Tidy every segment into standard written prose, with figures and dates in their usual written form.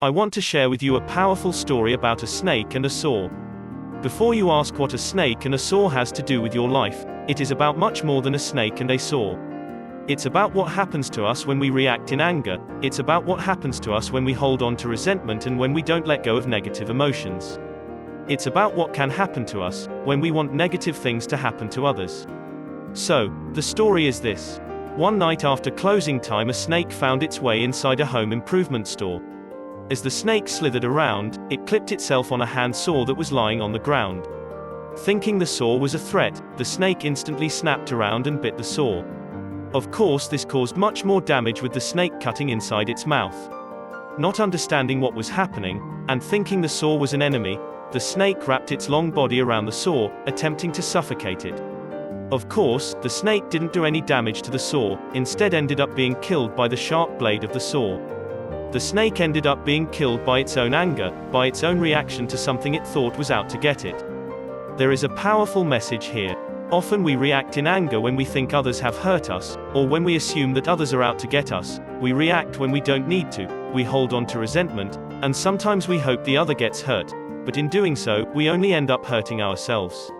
I want to share with you a powerful story about a snake and a saw. Before you ask what a snake and a saw has to do with your life, it is about much more than a snake and a saw. It's about what happens to us when we react in anger, it's about what happens to us when we hold on to resentment and when we don't let go of negative emotions. It's about what can happen to us when we want negative things to happen to others. So, the story is this. One night after closing time, a snake found its way inside a home improvement store. As the snake slithered around, it clipped itself on a hand saw that was lying on the ground. Thinking the saw was a threat, the snake instantly snapped around and bit the saw. Of course, this caused much more damage with the snake cutting inside its mouth. Not understanding what was happening, and thinking the saw was an enemy, the snake wrapped its long body around the saw, attempting to suffocate it. Of course, the snake didn't do any damage to the saw, instead ended up being killed by the sharp blade of the saw. The snake ended up being killed by its own anger, by its own reaction to something it thought was out to get it. There is a powerful message here. Often we react in anger when we think others have hurt us, or when we assume that others are out to get us. We react when we don't need to, we hold on to resentment, and sometimes we hope the other gets hurt, but in doing so, we only end up hurting ourselves.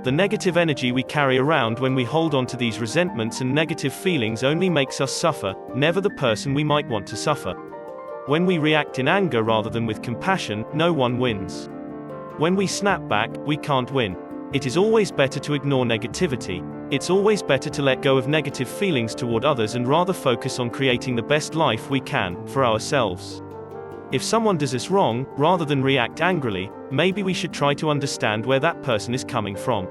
The negative energy we carry around when we hold on to these resentments and negative feelings only makes us suffer, never the person we might want to suffer. When we react in anger rather than with compassion, no one wins. When we snap back, we can't win. It is always better to ignore negativity. It's always better to let go of negative feelings toward others and rather focus on creating the best life we can, for ourselves. If someone does us wrong, rather than react angrily, maybe we should try to understand where that person is coming from.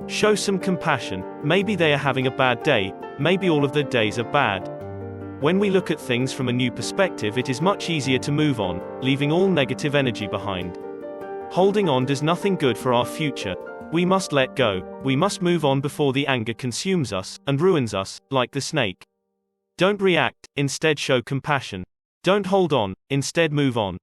Show some compassion. Maybe they are having a bad day, maybe all of their days are bad. When we look at things from a new perspective, it is much easier to move on, leaving all negative energy behind. Holding on does nothing good for our future. We must let go. We must move on before the anger consumes us and ruins us, like the snake. Don't react, instead show compassion. Don't hold on, instead move on.